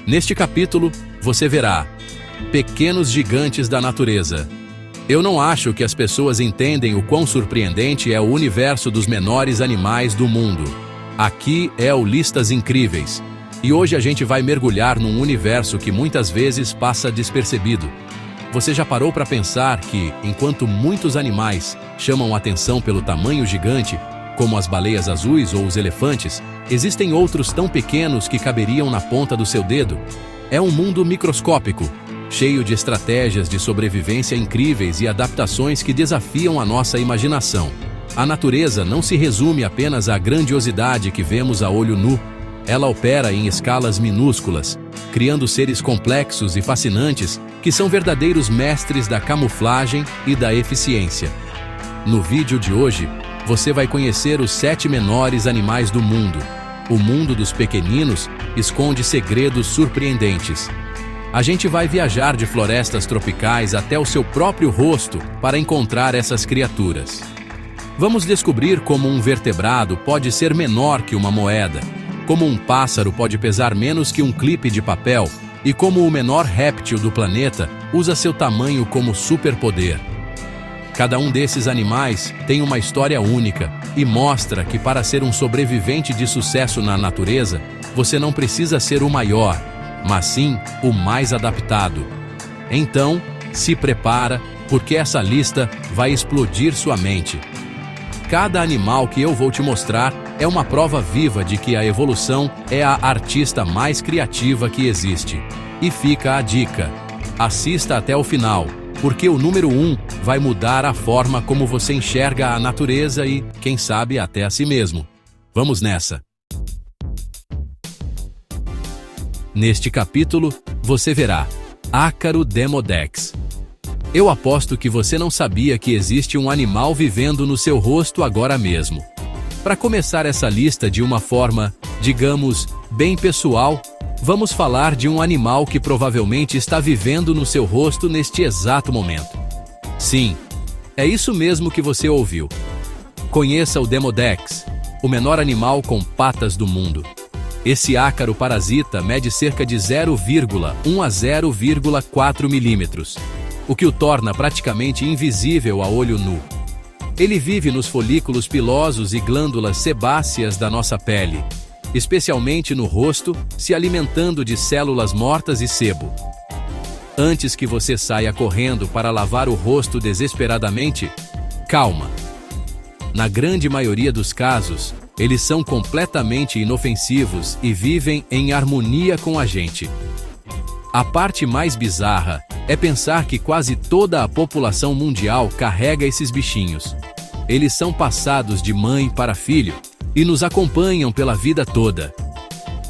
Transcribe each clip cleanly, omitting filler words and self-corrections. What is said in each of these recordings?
Neste capítulo, você verá pequenos gigantes da natureza. Eu não acho que as pessoas entendem o quão surpreendente é o universo dos menores animais do mundo. Aqui é o Listas Incríveis. E hoje a gente vai mergulhar num universo que muitas vezes passa despercebido. Você já parou para pensar que, enquanto muitos animais chamam atenção pelo tamanho gigante, como as baleias azuis ou os elefantes, existem outros tão pequenos que caberiam na ponta do seu dedo? É um mundo microscópico, cheio de estratégias de sobrevivência incríveis e adaptações que desafiam a nossa imaginação. A natureza não se resume apenas à grandiosidade que vemos a olho nu. Ela opera em escalas minúsculas, criando seres complexos e fascinantes que são verdadeiros mestres da camuflagem e da eficiência. No vídeo de hoje, você vai conhecer os 7 menores animais do mundo. O mundo dos pequeninos esconde segredos surpreendentes. A gente vai viajar de florestas tropicais até o seu próprio rosto para encontrar essas criaturas. Vamos descobrir como um vertebrado pode ser menor que uma moeda, como um pássaro pode pesar menos que um clipe de papel e como o menor réptil do planeta usa seu tamanho como superpoder. Cada um desses animais tem uma história única e mostra que para ser um sobrevivente de sucesso na natureza, você não precisa ser o maior, mas sim o mais adaptado. Então, se prepara, porque essa lista vai explodir sua mente. Cada animal que eu vou te mostrar é uma prova viva de que a evolução é a artista mais criativa que existe. E fica a dica: assista até o final, porque o número 1 vai mudar a forma como você enxerga a natureza e, quem sabe, até a si mesmo. Vamos nessa! Neste capítulo, você verá Ácaro Demodex. Eu aposto que você não sabia que existe um animal vivendo no seu rosto agora mesmo. Para começar essa lista de uma forma, digamos, bem pessoal, vamos falar de um animal que provavelmente está vivendo no seu rosto neste exato momento. Sim, é isso mesmo que você ouviu. Conheça o Demodex, o menor animal com patas do mundo. Esse ácaro parasita mede cerca de 0,1 a 0,4 milímetros, o que o torna praticamente invisível a olho nu. Ele vive nos folículos pilosos e glândulas sebáceas da nossa pele, especialmente no rosto, se alimentando de células mortas e sebo. Antes que você saia correndo para lavar o rosto desesperadamente, calma. Na grande maioria dos casos, eles são completamente inofensivos e vivem em harmonia com a gente. A parte mais bizarra é pensar que quase toda a população mundial carrega esses bichinhos. Eles são passados de mãe para filho e nos acompanham pela vida toda.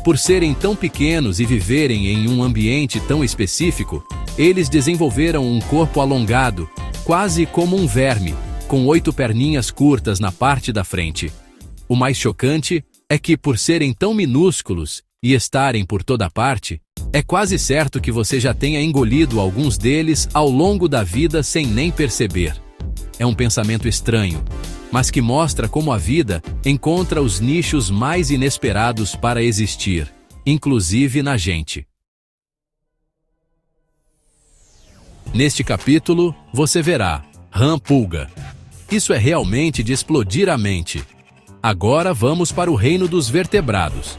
Por serem tão pequenos e viverem em um ambiente tão específico, eles desenvolveram um corpo alongado, quase como um verme, com 8 perninhas curtas na parte da frente. O mais chocante é que, por serem tão minúsculos e estarem por toda parte, é quase certo que você já tenha engolido alguns deles ao longo da vida sem nem perceber. É um pensamento estranho, mas que mostra como a vida encontra os nichos mais inesperados para existir, inclusive na gente. Neste capítulo, você verá rã-pulga. Isso é realmente de explodir a mente. Agora vamos para o reino dos vertebrados.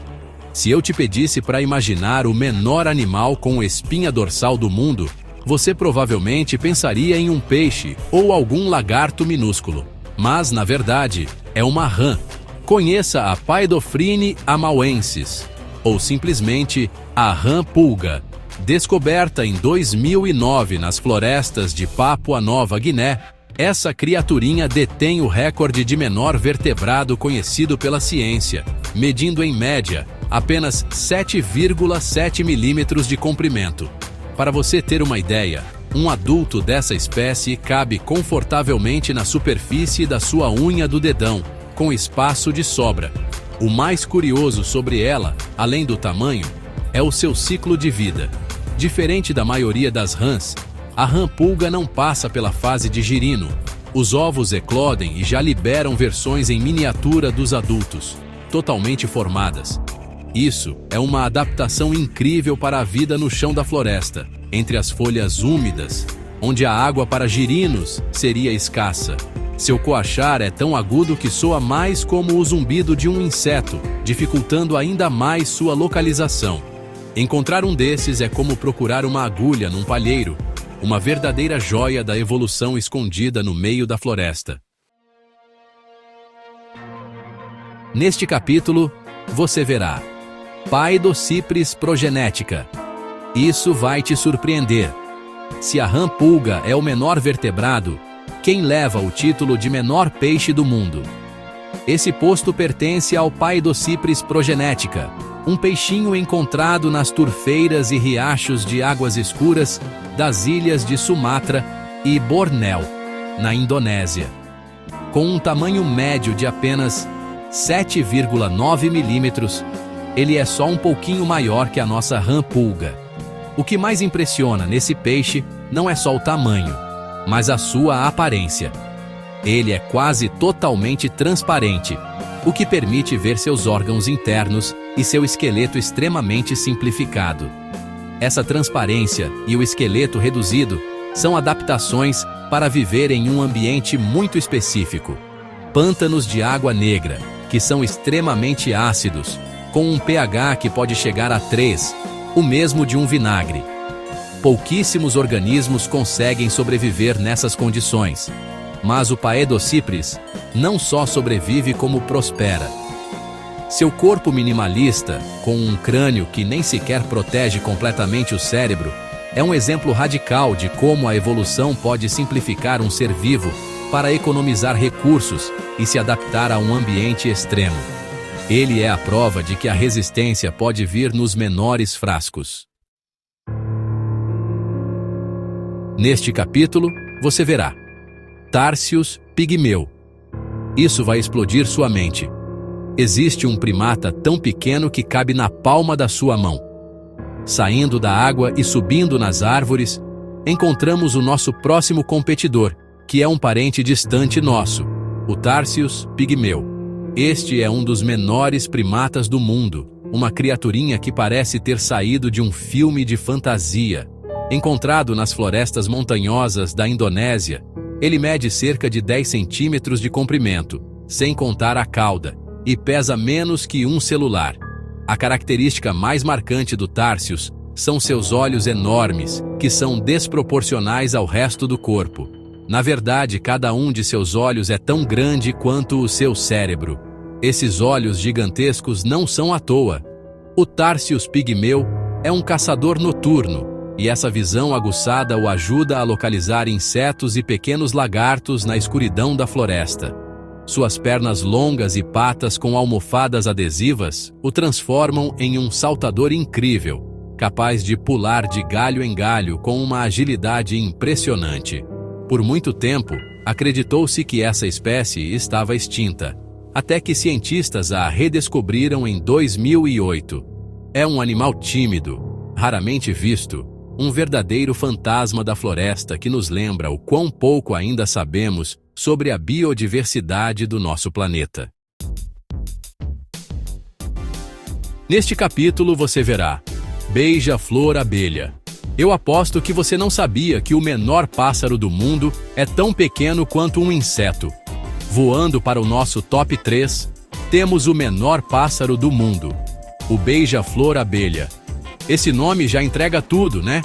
Se eu te pedisse para imaginar o menor animal com espinha dorsal do mundo, você provavelmente pensaria em um peixe ou algum lagarto minúsculo. Mas, na verdade, é uma rã. Conheça a Paedophrine amauensis, ou simplesmente a rã-pulga. Descoberta em 2009 nas florestas de Papua Nova Guiné, essa criaturinha detém o recorde de menor vertebrado conhecido pela ciência, medindo em média apenas 7,7 milímetros de comprimento. Para você ter uma ideia, um adulto dessa espécie cabe confortavelmente na superfície da sua unha do dedão, com espaço de sobra. O mais curioso sobre ela, além do tamanho, é o seu ciclo de vida. Diferente da maioria das rãs, a rã-pulga não passa pela fase de girino. Os ovos eclodem e já liberam versões em miniatura dos adultos, totalmente formadas. Isso é uma adaptação incrível para a vida no chão da floresta, entre as folhas úmidas, onde a água para girinos seria escassa. Seu coachar é tão agudo que soa mais como o zumbido de um inseto, dificultando ainda mais sua localização. Encontrar um desses é como procurar uma agulha num palheiro, uma verdadeira joia da evolução escondida no meio da floresta. Neste capítulo, você verá Paedocipris progenética. Isso vai te surpreender. Se a rã pulga é o menor vertebrado, quem leva o título de menor peixe do mundo? Esse posto pertence ao Paedocipris progenética, um peixinho encontrado nas turfeiras e riachos de águas escuras das ilhas de Sumatra e Bornéu, na Indonésia. Com um tamanho médio de apenas 7,9 milímetros, ele é só um pouquinho maior que a nossa rã pulga. O que mais impressiona nesse peixe não é só o tamanho, mas a sua aparência. Ele é quase totalmente transparente, o que permite ver seus órgãos internos e seu esqueleto extremamente simplificado. Essa transparência e o esqueleto reduzido são adaptações para viver em um ambiente muito específico. Pântanos de água negra, que são extremamente ácidos, com um pH que pode chegar a 3, o mesmo de um vinagre. Pouquíssimos organismos conseguem sobreviver nessas condições, mas o Paedocipris não só sobrevive como prospera. Seu corpo minimalista, com um crânio que nem sequer protege completamente o cérebro, é um exemplo radical de como a evolução pode simplificar um ser vivo para economizar recursos e se adaptar a um ambiente extremo. Ele é a prova de que a resistência pode vir nos menores frascos. Neste capítulo, você verá Tarsius pigmeu. Isso vai explodir sua mente. Existe um primata tão pequeno que cabe na palma da sua mão. Saindo da água e subindo nas árvores, encontramos o nosso próximo competidor, que é um parente distante nosso, o Tarsius pigmeu. Este é um dos menores primatas do mundo, uma criaturinha que parece ter saído de um filme de fantasia. Encontrado nas florestas montanhosas da Indonésia, ele mede cerca de 10 centímetros de comprimento, sem contar a cauda, e pesa menos que um celular. A característica mais marcante do Tarsius são seus olhos enormes, que são desproporcionais ao resto do corpo. Na verdade, cada um de seus olhos é tão grande quanto o seu cérebro. Esses olhos gigantescos não são à toa. O Tarsius pigmeu é um caçador noturno, e essa visão aguçada o ajuda a localizar insetos e pequenos lagartos na escuridão da floresta. Suas pernas longas e patas com almofadas adesivas o transformam em um saltador incrível, capaz de pular de galho em galho com uma agilidade impressionante. Por muito tempo, acreditou-se que essa espécie estava extinta, até que cientistas a redescobriram em 2008. É um animal tímido, raramente visto, um verdadeiro fantasma da floresta que nos lembra o quão pouco ainda sabemos sobre a biodiversidade do nosso planeta. Neste capítulo você verá Beija-flor abelha. Eu aposto que você não sabia que o menor pássaro do mundo é tão pequeno quanto um inseto. Voando para o nosso top 3, temos o menor pássaro do mundo, o beija-flor abelha. Esse nome já entrega tudo, né?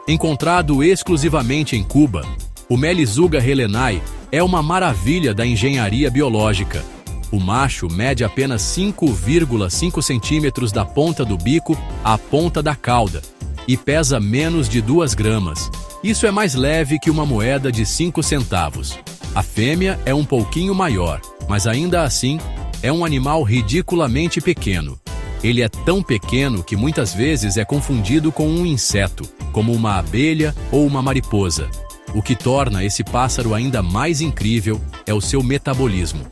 Encontrado exclusivamente em Cuba, o Melizuga hellenai é uma maravilha da engenharia biológica. O macho mede apenas 5,5 centímetros da ponta do bico à ponta da cauda e pesa menos de 2 gramas. Isso é mais leve que uma moeda de 5 centavos. A fêmea é um pouquinho maior, mas ainda assim é um animal ridiculamente pequeno. Ele é tão pequeno que muitas vezes é confundido com um inseto, como uma abelha ou uma mariposa. O que torna esse pássaro ainda mais incrível é o seu metabolismo.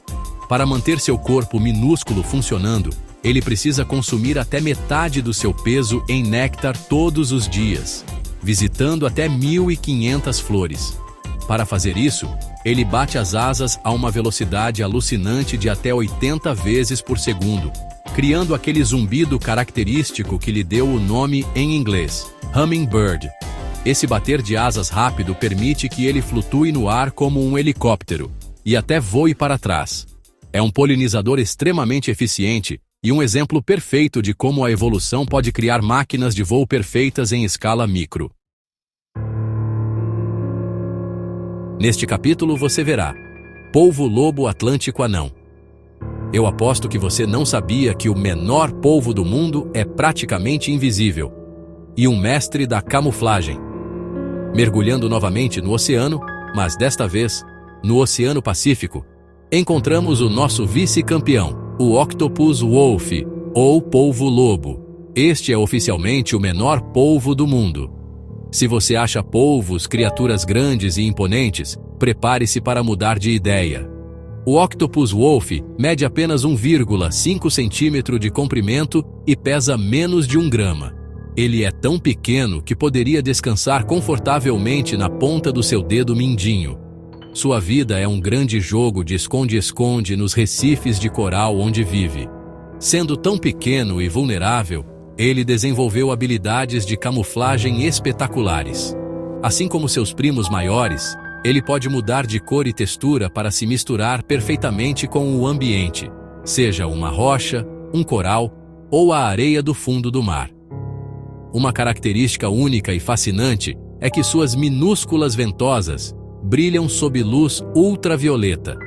Para manter seu corpo minúsculo funcionando, ele precisa consumir até metade do seu peso em néctar todos os dias, visitando até 1.500 flores. Para fazer isso, ele bate as asas a uma velocidade alucinante de até 80 vezes por segundo, criando aquele zumbido característico que lhe deu o nome em inglês, Hummingbird. Esse bater de asas rápido permite que ele flutue no ar como um helicóptero e até voe para trás. É um polinizador extremamente eficiente e um exemplo perfeito de como a evolução pode criar máquinas de voo perfeitas em escala micro. Neste capítulo você verá polvo-lobo atlântico anão. Eu aposto que você não sabia que o menor polvo do mundo é praticamente invisível e um mestre da camuflagem. Mergulhando novamente no oceano, mas desta vez no Oceano Pacífico, encontramos o nosso vice-campeão, o Octopus Wolf, ou polvo-lobo. Este é oficialmente o menor polvo do mundo. Se você acha polvos criaturas grandes e imponentes, prepare-se para mudar de ideia. O Octopus Wolf mede apenas 1,5 centímetro de comprimento e pesa menos de 1 grama. Ele é tão pequeno que poderia descansar confortavelmente na ponta do seu dedo mindinho. Sua vida é um grande jogo de esconde-esconde nos recifes de coral onde vive. Sendo tão pequeno e vulnerável, ele desenvolveu habilidades de camuflagem espetaculares. Assim como seus primos maiores, ele pode mudar de cor e textura para se misturar perfeitamente com o ambiente, seja uma rocha, um coral ou a areia do fundo do mar. Uma característica única e fascinante é que suas minúsculas ventosas brilham sob luz ultravioleta.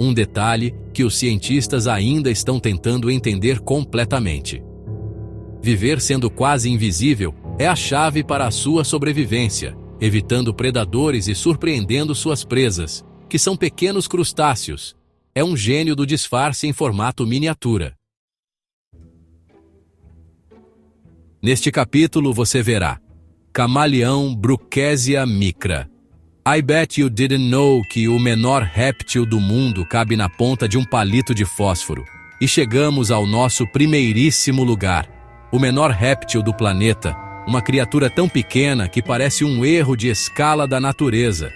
Um detalhe que os cientistas ainda estão tentando entender completamente. Viver sendo quase invisível é a chave para a sua sobrevivência, evitando predadores e surpreendendo suas presas, que são pequenos crustáceos. É um gênio do disfarce em formato miniatura. Neste capítulo você verá camaleão Brookesia micra. I bet you didn't know que o menor réptil do mundo cabe na ponta de um palito de fósforo. E chegamos ao nosso primeiríssimo lugar, o menor réptil do planeta, uma criatura tão pequena que parece um erro de escala da natureza.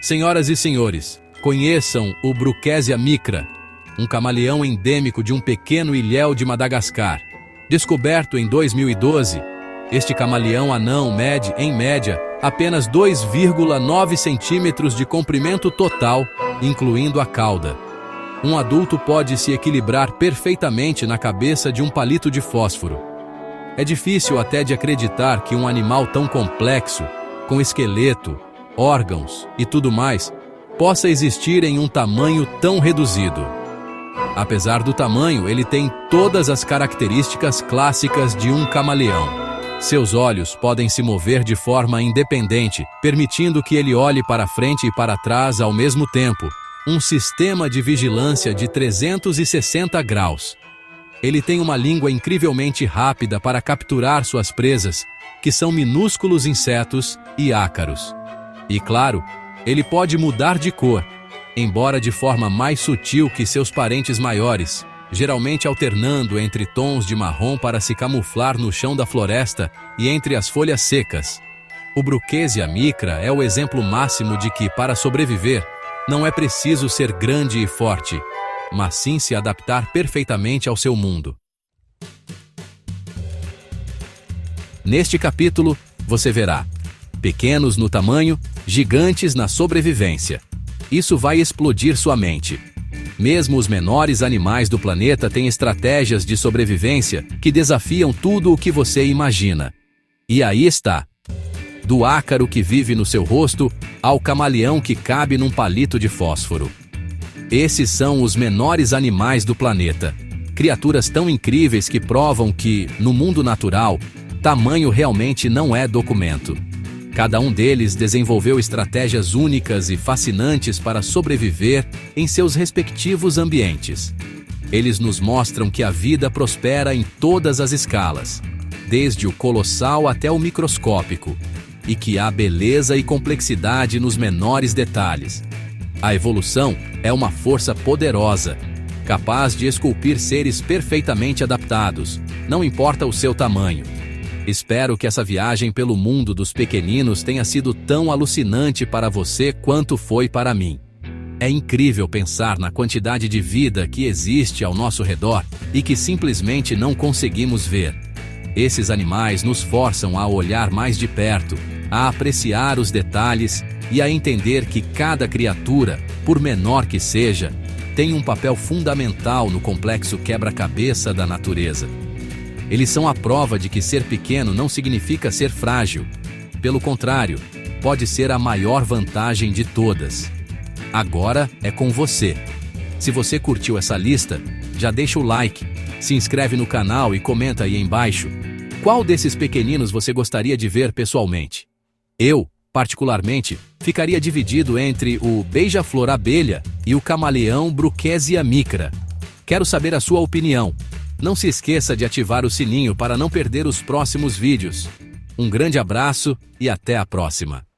Senhoras e senhores, conheçam o Brookesia micra, um camaleão endêmico de um pequeno ilhéu de Madagascar. Descoberto em 2012, este camaleão anão mede, em média, apenas 2,9 centímetros de comprimento total, incluindo a cauda. Um adulto pode se equilibrar perfeitamente na cabeça de um palito de fósforo. É difícil até de acreditar que um animal tão complexo, com esqueleto, órgãos e tudo mais, possa existir em um tamanho tão reduzido. Apesar do tamanho, ele tem todas as características clássicas de um camaleão. Seus olhos podem se mover de forma independente, permitindo que ele olhe para frente e para trás ao mesmo tempo. Um sistema de vigilância de 360 graus. Ele tem uma língua incrivelmente rápida para capturar suas presas, que são minúsculos insetos e ácaros. E claro, ele pode mudar de cor, embora de forma mais sutil que seus parentes maiores, geralmente alternando entre tons de marrom para se camuflar no chão da floresta e entre as folhas secas. O Brookesia micra é o exemplo máximo de que, para sobreviver, não é preciso ser grande e forte, mas sim se adaptar perfeitamente ao seu mundo. Neste capítulo, você verá pequenos no tamanho, gigantes na sobrevivência. Isso vai explodir sua mente. Mesmo os menores animais do planeta têm estratégias de sobrevivência que desafiam tudo o que você imagina. E aí está. Do ácaro que vive no seu rosto ao camaleão que cabe num palito de fósforo. Esses são os menores animais do planeta. Criaturas tão incríveis que provam que, no mundo natural, tamanho realmente não é documento. Cada um deles desenvolveu estratégias únicas e fascinantes para sobreviver em seus respectivos ambientes. Eles nos mostram que a vida prospera em todas as escalas, desde o colossal até o microscópico, e que há beleza e complexidade nos menores detalhes. A evolução é uma força poderosa, capaz de esculpir seres perfeitamente adaptados, não importa o seu tamanho. Espero que essa viagem pelo mundo dos pequeninos tenha sido tão alucinante para você quanto foi para mim. É incrível pensar na quantidade de vida que existe ao nosso redor e que simplesmente não conseguimos ver. Esses animais nos forçam a olhar mais de perto, a apreciar os detalhes e a entender que cada criatura, por menor que seja, tem um papel fundamental no complexo quebra-cabeça da natureza. Eles são a prova de que ser pequeno não significa ser frágil. Pelo contrário, pode ser a maior vantagem de todas. Agora é com você. Se você curtiu essa lista, já deixa o like, se inscreve no canal e comenta aí embaixo qual desses pequeninos você gostaria de ver pessoalmente. Eu, particularmente, ficaria dividido entre o beija-flor abelha e o camaleão Bruchessia micra. Quero saber a sua opinião. Não se esqueça de ativar o sininho para não perder os próximos vídeos. Um grande abraço e até a próxima!